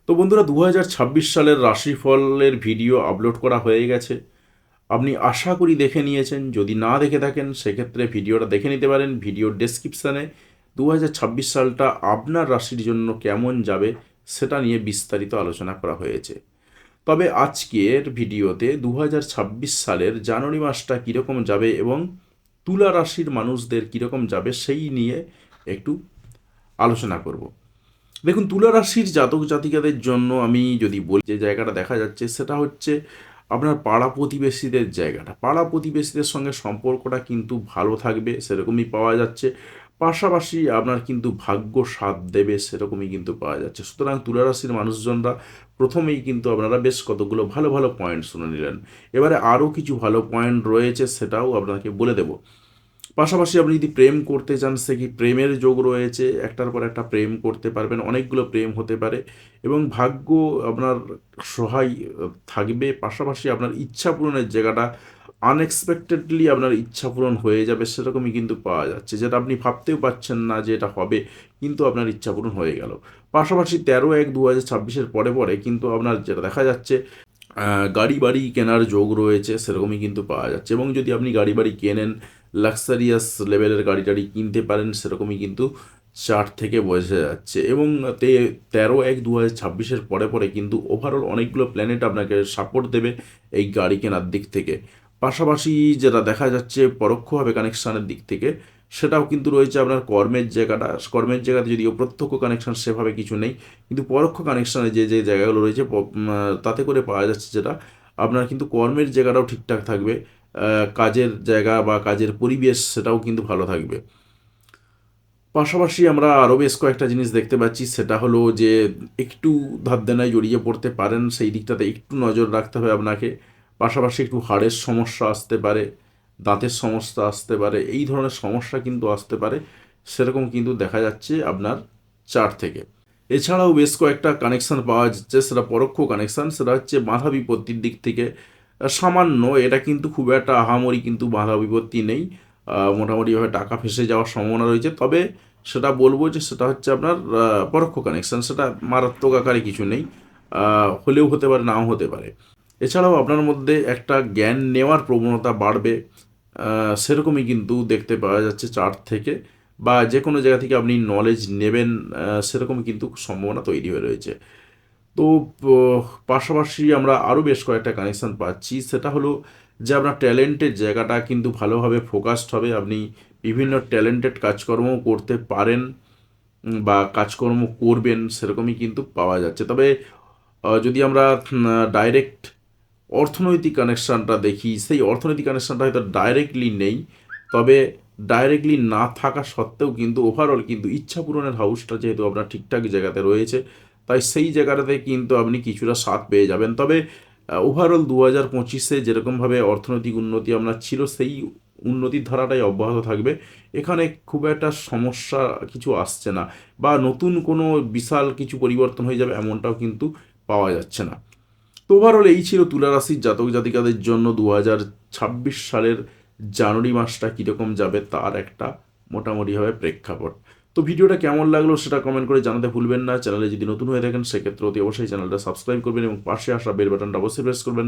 তো বন্ধুরা, 2026 সালের রাশিফলের ভিডিও আপলোড করা হয়ে গেছে। আপনি আশা করি দেখে নিয়েছেন। যদি না দেখে থাকেন সেক্ষেত্রে ভিডিওটা দেখে নিতে পারেন। ভিডিওর ডেসক্রিপশানে 2026 সালটা আপনার রাশির জন্য কেমন যাবে সেটা নিয়ে বিস্তারিত আলোচনা করা হয়েছে। তবে আজকের ভিডিওতে 2026 সালের জানুয়ারি মাসটা কীরকম যাবে এবং তুলা রাশির মানুষদের কীরকম যাবে সেই নিয়ে একটু আলোচনা করব। দেখুন, তুলা রাশির জাতক জাতিকাদের জন্য আমি যদি বলি, যে জায়গাটা দেখা যাচ্ছে সেটা হচ্ছে আপনার পাড়া প্রতিবেশীদের জায়গাটা। পাড়া প্রতিবেশীদের সঙ্গে সম্পর্কটা কিন্তু ভালো থাকবে, সেরকমই পাওয়া যাচ্ছে। পাশাপাশি আপনার কিন্তু ভাগ্য সাথ দেবে, সেরকমই কিন্তু পাওয়া যাচ্ছে। সুতরাং তুলা রাশির মানুষজনরা প্রথমেই কিন্তু আপনারা বেশ কতগুলো ভালো ভালো পয়েন্ট শুনে নিলেন। এবারে আরও কিছু ভালো পয়েন্ট রয়েছে, সেটাও আপনাকে বলে দেবো। পাশাপাশি আপনি যদি প্রেম করতে চান, সে কি প্রেমের যোগ রয়েছে, একটার পর একটা প্রেম করতে পারবেন, অনেকগুলো প্রেম হতে পারে এবং ভাগ্য আপনার সহায় থাকবে। পাশাপাশি আপনার ইচ্ছা পূরণের জায়গাটা আনএক্সপেক্টেডলি আপনার ইচ্ছা পূরণ হয়ে যাবে, সেরকমই কিন্তু পাওয়া যাচ্ছে, যেটা আপনি ভাবতেও পারছেন না যে এটা হবে, কিন্তু আপনার ইচ্ছা পূরণ হয়ে গেল। পাশাপাশি 13/1/2026 পরে পরে কিন্তু আপনার যেটা দেখা যাচ্ছে, গাড়ি বাড়ি কেনার যোগ রয়েছে, সেরকমই কিন্তু পাওয়া যাচ্ছে। এবং যদি আপনি গাড়ি বাড়ি কেনেন, লাক্সারিয়াস লেভেলের গাড়ি টাড়ি কিনতে পারেন, সেরকমই কিন্তু চার্ট থেকে বোঝা যাচ্ছে। এবং 13/1/2026 পরে পরে কিন্তু ওভারঅল অনেকগুলো প্ল্যানেট আপনাকে সাপোর্ট দেবে এই গাড়ি কেনার দিক থেকে। পাশাপাশি যেটা দেখা যাচ্ছে পরোক্ষভাবে কানেকশানের দিক থেকে, সেটাও কিন্তু রয়েছে আপনার কর্মের জায়গাটা। কর্মের জায়গাতে যদিও প্রত্যক্ষ কানেকশান সেভাবে কিছু নেই, কিন্তু পরোক্ষ কানেকশানে যে যে জায়গাগুলো রয়েছে তাতে করে পাওয়া যাচ্ছে যেটা আপনার কিন্তু কর্মের জায়গাটাও ঠিকঠাক থাকবে। কাজের জায়গা বা কাজের পরিবেশ সেটাও কিন্তু ভালো থাকবে। পাশাপাশি আমরা আরও বেশ কয়েকটা জিনিস দেখতে পাচ্ছি, সেটা হলো যে একটু ধার দেনায় জড়িয়ে পড়তে পারেন, সেই দিকটাতে একটু নজর রাখতে হবে আপনাকে। পাশাপাশি একটু হাড়ের সমস্যা আসতে পারে, দাঁতের সমস্যা আসতে পারে, এই ধরনের সমস্যা কিন্তু আসতে পারে, সেরকম কিন্তু দেখা যাচ্ছে আপনার চার্ট থেকে। এছাড়াও বেশ কয়েকটা কানেকশান পাওয়া যাচ্ছে, সেটা পরোক্ষ কানেকশান, সেটা হচ্ছে বাধা বিপত্তির দিক থেকে সামান্য, এটা কিন্তু খুব একটা আহামরি কিন্তু বাধা বিপত্তি নেই। মোটামুটিভাবে টাকা ফেঁসে যাওয়ার সম্ভাবনা রয়েছে, তবে সেটা বলবো যে সেটা হচ্ছে আপনার পরোক্ষ কানেকশান, সেটা মারাত্মক আকারে কিছু নেই, হলেও হতে পারে, নাও হতে পারে। এছাড়াও আপনার মধ্যে একটা জ্ঞান নেওয়ার প্রবণতা বাড়বে, সেরকমই কিন্তু দেখতে পাওয়া যাচ্ছে চার্ট থেকে, বা যে কোনো জায়গা থেকে আপনি নলেজ নেবেন, সেরকম কিন্তু সম্ভাবনা তৈরি হয়ে রয়েছে। তো পাশাপাশি আমরা আরও বেশ কয়েকটা কানেকশান পাচ্ছি, সেটা হলো যে আপনার ট্যালেন্টের জায়গাটা কিন্তু ভালোভাবে ফোকাসড হবে। আপনি বিভিন্ন ট্যালেন্টেড কাজকর্মও করতে পারেন বা কাজকর্ম করবেন, সেরকমই কিন্তু পাওয়া যাচ্ছে। তবে যদি আমরা ডাইরেক্ট অর্থনৈতিক কানেকশানটা দেখি, সেই অর্থনৈতিক কানেকশানটা হয়তো ডাইরেক্টলি নেই, তবে ডাইরেক্টলি না থাকা সত্ত্বেও কিন্তু ওভারঅল কিন্তু ইচ্ছা পূরণের হাউসটা যেহেতু আপনার ঠিকঠাক জায়গাতে রয়েছে, তাই সেই জায়গাটাতে কিন্তু আপনি কিছুটা স্বাদ পেয়ে যাবেন। তবে ওভারঅল 2025-এ যেরকমভাবে অর্থনৈতিক উন্নতি আপনার ছিল, সেই উন্নতির ধারাটাই অব্যাহত থাকবে। এখানে খুব একটা সমস্যা কিছু আসছে না, বা নতুন কোনো বিশাল কিছু পরিবর্তন হয়ে যাবে এমনটাও কিন্তু পাওয়া যাচ্ছে না। তো ওভারঅল এই ছিল তুলা রাশির জাতক জাতিকাদের জন্য 2026 সালের জানুয়ারি মাসটা কীরকম যাবে তার একটা মোটামুটিভাবে প্রেক্ষাপট। তো ভিডিওটা কেমন লাগলো সেটা কমেন্ট করে জানাতে ভুলবেন না। চ্যানেলে যদি নতুন হয়ে থাকেন সেক্ষেত্রে অতি অবশ্যই চ্যানেলটা সাবস্ক্রাইব করবেন এবং পাশে আসা বেল বাটনটা অবশ্যই প্রেস করবেন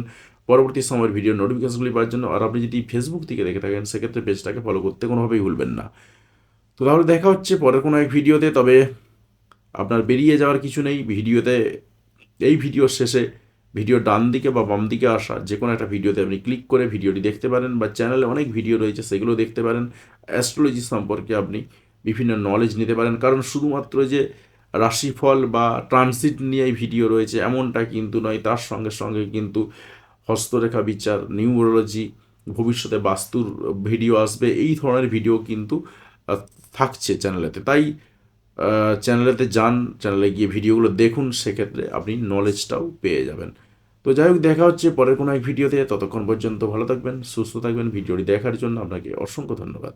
পরবর্তী সময়ের ভিডিও নোটিফিকেশনগুলি পাওয়ার জন্য। আর আপনি যদি ফেসবুক থেকে দেখে থাকেন সেক্ষেত্রে পেজটাকে ফলো করতে কোনোভাবেই ভুলবেন না। তো তাহলে দেখা হচ্ছে পরের কোনো এক ভিডিওতে। তবে আপনার বেরিয়ে যাওয়ার কিছু নেই। এই ভিডিওর শেষে ভিডিও ডান দিকে বা বাম দিকে আসা যে কোনো একটা ভিডিওতে আপনি ক্লিক করে ভিডিওটি দেখতে পারেন, বা চ্যানেলে অনেক ভিডিও রয়েছে সেগুলো দেখতে পারেন। অ্যাস্ট্রোলজি সম্পর্কে আপনি বিভিন্ন নলেজ নিতে পারেন, কারণ শুধুমাত্র যে রাশিফল বা ট্রানজিট নিয়েই ভিডিও রয়েছে এমনটা কিন্তু নয়, তার সঙ্গে সঙ্গে কিন্তু হস্তরেখা বিচার, নিউমোরোলজি, ভবিষ্যতে বাস্তুর ভিডিও আসবে, এই ধরনের ভিডিও কিন্তু আহ, থাকছে চ্যানেলেতে। তাই চ্যানেলেতে যান, চ্যানেলে গিয়ে ভিডিওগুলো দেখুন, সেক্ষেত্রে আপনি নলেজটাও পেয়ে যাবেন। তো যাই হোক, দেখা হচ্ছে পরের কোনো এক ভিডিওতে। ততক্ষণ পর্যন্ত ভালো থাকবেন, সুস্থ থাকবেন। ভিডিওটি দেখার জন্য আপনাকে অসংখ্য ধন্যবাদ।